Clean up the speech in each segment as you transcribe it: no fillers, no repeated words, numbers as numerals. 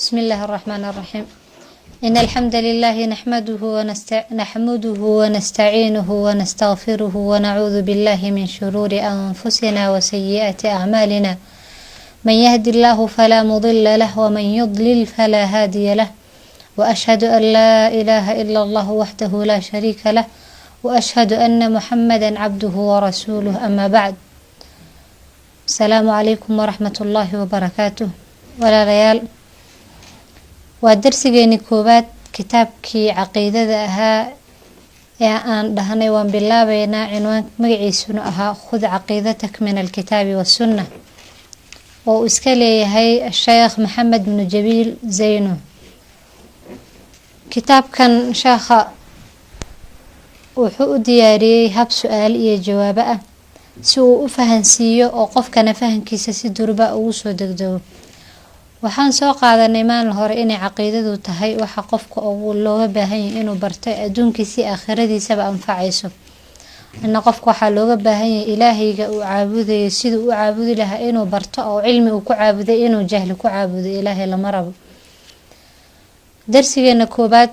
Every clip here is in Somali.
بسم الله الرحمن الرحيم. إن الحمد لله نحمده ونستعينه ونستغفره ونعوذ بالله من شرور أنفسنا وسيئات أعمالنا. من يهد الله فلا مضل له ومن يضلل فلا هادي له. وأشهد أن لا إله إلا الله وحده لا شريك له وأشهد أن محمدا عبده ورسوله. أما بعد. السلام عليكم ورحمة الله وبركاته. ولا ليال ودرسيني كوبات كتابكي عقيدة أها أن دهني وان بالله بينا عنوان مقعيسون أها خذ عقيدتك من الكتاب والسنة. وإسكالي هي الشيخ محمد بن جبيل زينو. كتاب كان شيخ وحو دياري هب سؤال إيه جوابه سو فهنسيو أو قف كان فهن كيساسي دربا أو سو دقدو. waxaan soo qaadanay maalin hore inay caqiidadu tahay waxa qofka uu looga baahan yahay inuu barto adduunkiisa aakhiradiisaba anfacayso. in qofka waxa looga baahan yahay ilaahayga uu caabudayo sidoo uu caabudi lahaa inuu barto oo cilmi uu ku caabuday inuu jahli ku caabudo ilaahay lama rabo. darsigeena koobaad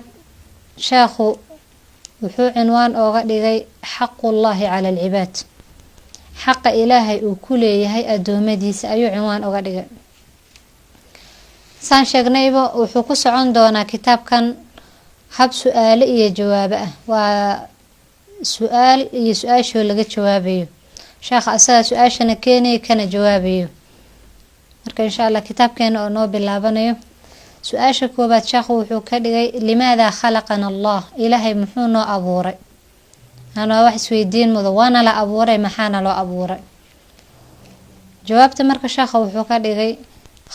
sheekhu wuxuu cinwaan ooga dhigay xaqullaahi cala alcibaad. xaqa ilaahay uu ku leeyahay adoomadiisa ayuu cinwaan ooga dhigay. saan sheegnayba wuxuu ku socon doonaa kitaabkan hab su'aalo iyo jawaabo ah. waa su'aal iyo su'aasho laga jawaabayo. sheekha asaga su'aashana keenay kana jawaabayo. marka insha Allah kitaabkeena oo noo bilaabanayo. su'aasha koobaad sheekhu wuxuu ka dhigay limaada khalaqana Allah? ilaahay muxuu noo abuuray? ana wax isweydiin mudo waana la abuuray maxaana loo abuuray? jawaabta marka sheekha wuxuu ka dhigay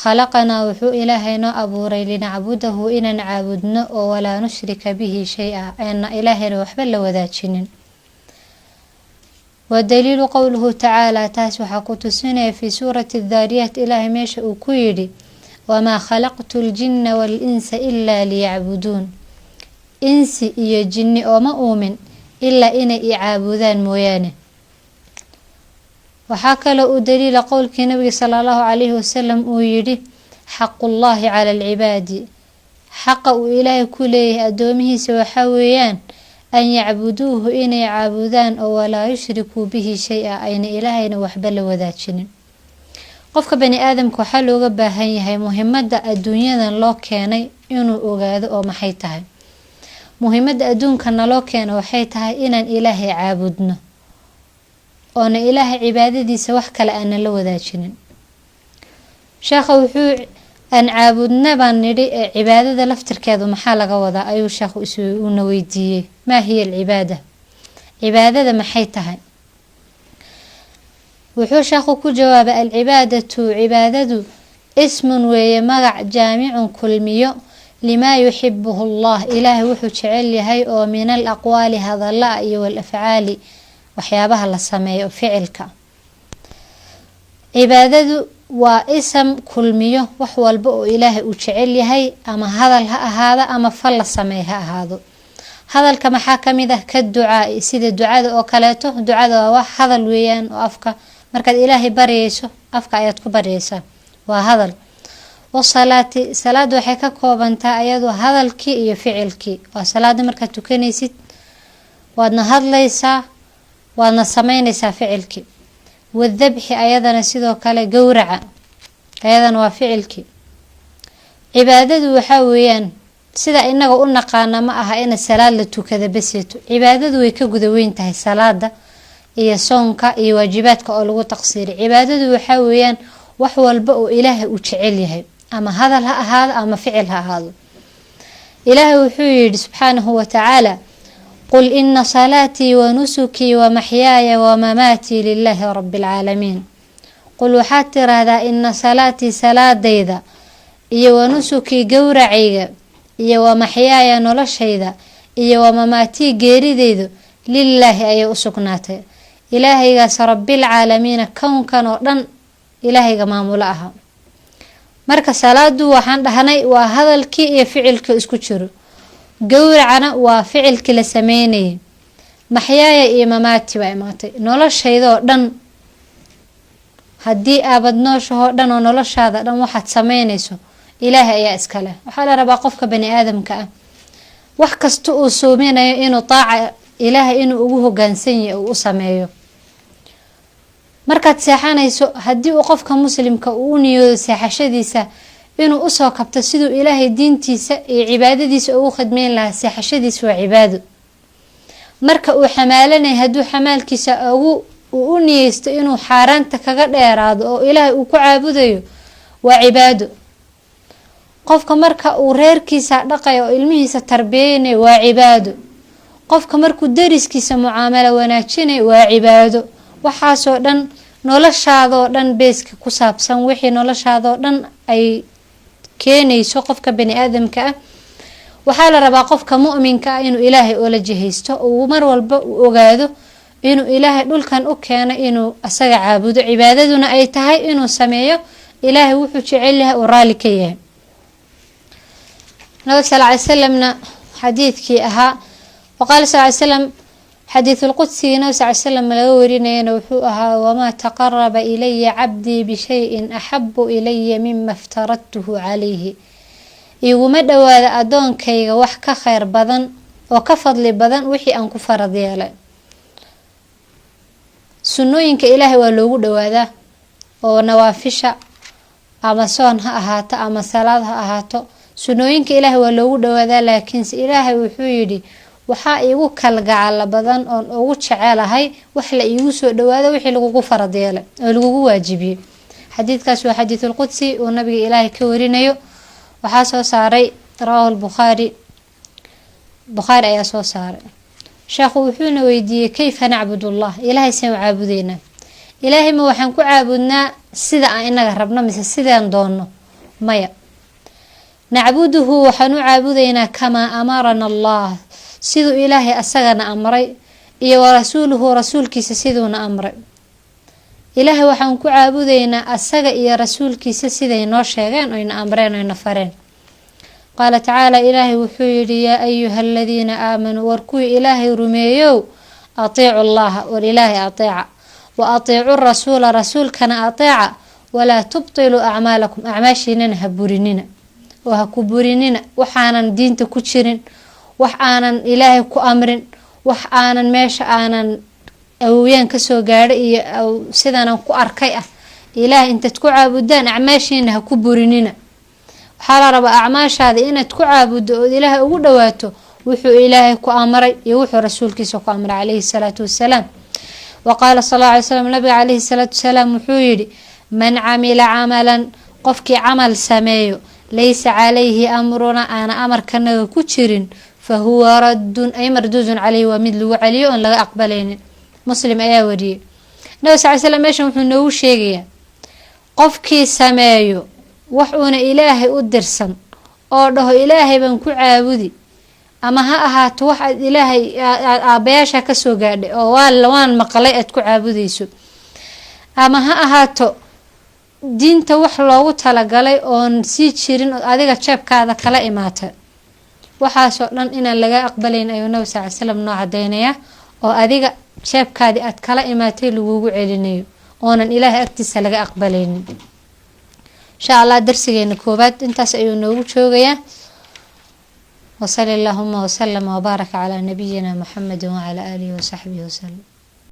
خلقنا وحو إلهينا أبوري لنعبده إن نعبدنا ولا نشرك به شيئا أن إلهي وحبل وذاتشن. والدليل قوله تعالى تاسوح قدسنا في سورة الذاريات إلهي ميشأ كويري وما خلقت الجن والإنس إلا ليعبدون. إنسي إيا جن وما أؤمن إلا إن إعابدان مويانه. وحكى له دليل قول النبي صلى الله عليه وسلم ويري حق الله على العباد. حق إله كله أدومه سوى حويان أن يعبدوه إن يعبدان ولا يشركوا به شيئا أين إلهين وحبل وذاتشن. قفك بني آدم كحل وقبهاي هي مهمة الدنيا الله كان إنه أجاد أو محيتها. مهمة الدنيا كان الله كان وحيتها إن الإله عابدنا. أنا إله عبادتي سوح كلا أنا لو ذاتشين. شيخ وحو أن عابدنا بنري عبادة لفتر كذا محل جوضة أيو شيخ يسوون ويدي ما هي العبادة؟ عبادة محيتها. وحو شيخ كجواب العبادة عبادة اسم ويمرع جامع كل ميو لما يحبه الله. إله وحو شعل هاي ومن الأقوال هذا الله والأفعال waxyaabaha la sameeyo ficilka. cibaadadu waa ism kulmiyo wax walba oo Ilaahay uu jecel yahay ama hadal ha ahaado ama fal la sameeyo ha ahaado. hadalka maxaa kamid ah ka ducaa sida ducada oo kaleeto. ducada waa wax hadal weeyaan oo afka markaad Ilaahay bariyayso afka ayaad ku bariyaysaa waa hadal. salaati salaadu waxay ka koobantaa ayadu hadalkii iyo ficilkii. waa salaada markaad tukanaysid waadna hadlaysaa waana sameynaysaa ficilki. wadhabxi ayadana sidoo kale gowraca ayadana waa ficilki. cibaadadu waxa weeyaan sida inaga u naqaana ma aha in salaad la tukada baseeto. cibaadadu way ka guda weyn tahay salaada iyo soonka iyo waajibaadka oo lagu taqsiiriyo. cibaadadu waxa weeyaan wax walba oo Ilaahay uu jecel yahay ama hadal ha ahaado ama ficil ha ahaado. Ilaahay wuxuu yiri subhanahu wa ta'ala قل إن صلاتي ونسكي ومحياي ومماتي لله رب العالمين. قل وحاتر هذا إن صلاتي صلاة ديدا إيا ونسكي قورعيدا إيا ومحياي نلشيدا إيا ومماتي قيري ديدو لله أي أسكناتي. إلهي قاس رب العالمين كون كانوا لن إلهي مامولاها. مركا صلاة دو وحان دهني وهذا الكي يفعلك اسكتشرو. gowracana waa ficilki la sameeyay. maxyaaya iyo mamaati waa imaatay noloshayda dhan hadii aabad nooshaho dhan oo noloshaada dhan waxaad sameynayso ilaahay ayaa iskale. waxaa la rabaa qofka bani aadamka ah wax kasta uu soominayo inuu taaca ilaahay inuu ugu hogaansan yahay uu u sameeyo. markaad seexanayso haddii uu qofka muslimka uu u niyoodo seexashadiisa inuu usoo kabto siduu ilaahay diintiisa iyo cibaadadiisa ugu khidmeyn lahaa, seexashadiisa waa cibaado. marka uu xamaalanay hadduu xamaalkiisa uu u niyeysto inuu xaaraanta kaga dheeraado oo ilaahay uu ku caabudayo waa cibaado. qofka marka uu reerkiisa dhaqayo oo ilmihiisa tarbiyeynayo waa cibaado. qofka markuu dariskiisa mucaamalo wanaajinayo waa cibaado. waxaasoo dhan noloshaadoo dhan beeska ku saabsan, wixii noloshaadoo dhan ay keenayso qofka bani aadamka ah. waxaa la rabaa qofka mu'minka ah inuu ilaahay oola jihaysto, uu mar walba u ogaado inuu ilaahay dhulkan u keeno inuu asaga caabudo, cibaadaduna ay tahay inuu sameeyo ilaahay wuxuu jecel yahay oo raali ka yahay. nabiga sal ly slamna xadiidkii ahaa waqaala sal ly slam xadiidulqudsigii nabi sal ly slam laga warinayana wuxuu ahaa wamaa taqaraba ilaya cabdii bishayin axabu ilaya mima iftaradtuhu calayhi. iguma dhawaada adoonkayga wax ka kheyr badan oo ka fadli badan wixii aan ku farad yeelay. sunnooyinka ilaahay waa loogu dhawaadaa oo nawaafisha ama soon ha ahaato ama salaad ha ahaato, sunnooyinka ilaahay waa loogu dhawaadaa. laakiinse ilaahay wuxuu yidhi waxaa iigu kalgacala badan oon ugu jecelahay wax la iigu soo dhawaado wixii lagugu farad yeelay oo lagugu waajibiyey. xadiidkaas waa xadiidulqudsi uu nabiga ilaahay ka warinayo. waxaa soo saaray rawaahu bukhaari ayaa soo saaray. sheekhu wuxuuna weydiiyey kayfa nacbudullah, ilaahay saan u caabudeynaa? ilaahay ma waxaan ku caabudnaa sida aan inaga rabno mise sidaan doonno? maya, nacbuduhu waxaan u caabudeynaa kamaa amarana allah, siduu ilaahay asagana amray, iyo warasuuluhu rasuulkiisa siduuna amray. ilaahay waxaan ku caabudeynaa asaga iyo rasuulkiisa siday noo sheegeen oyna amreen oyna fareen. qaala tacaala ilaahay wuxuu yidhi yaa ayuha aladiina aamanuu war kuwii ilaahay rumeeyow atiicu llaha war ilaahay ateeca wa atiicu rasuula rasuulkana ateeca walaa tubtiluu acmaalakum acmaashiinana ha burinina oo ha ku burinina waxaanan diinta ku jirin, wax aanan ilaahay ku amrin, wax aanan meesha aanan awowiyaan kasoo gaadhay iyo sidaanan ku arkay ah. ilaahay intaad ku caabudaan acmaashiina ha ku burinina. waxaa la rabaa acmaashaada inaad ku caabudo ood ilaahay ugu dhawaato wuxuu ilaahay ku amray iyo wuxuu rasuulkiisa ku amray calayhi salaatu wasalaam. waqaala sal lla alay slam nabiga calayhi salaatu wasalaam wuxuu yidhi man camila camalan qofkii camal sameeyo laysa calayhi amruna aana amarkanaga ku jirin fahuwa raddun ay marduudun caleyhi, waa mid lagu celiyo oon laga aqbalaynin. muslim ayaa wariyey. nabi sal ly slam meeshan wuxuu noogu sheegayaa qofkii sameeyo wax uuna ilaahay u dirsan oo dhaho ilaahay baan ku caabudi, ama ha ahaato wax aad ilaahay aabayaasha kasoo gaadhay oo waan maqlay aad ku caabudayso, ama ha ahaato diinta wax loogu talagalay oon sii jirin oo adiga jeebkaada kala imaata, waxaasoo dhan inaan laga aqbalayn ayuu nabi sal ly slam noo cadeynayaa oo adiga jeebkaadii aad kala imaatay lagugu celinayo oonan ilaahay agtiisa laga aqbalaynin. insha allah darsigeena koobaad intaas ayuu noogu joogayaa. wasali allahuma wasalama wbaaraka calaa nabiyina muxamedi wacalaa aalihi wasaxbihi wasalam.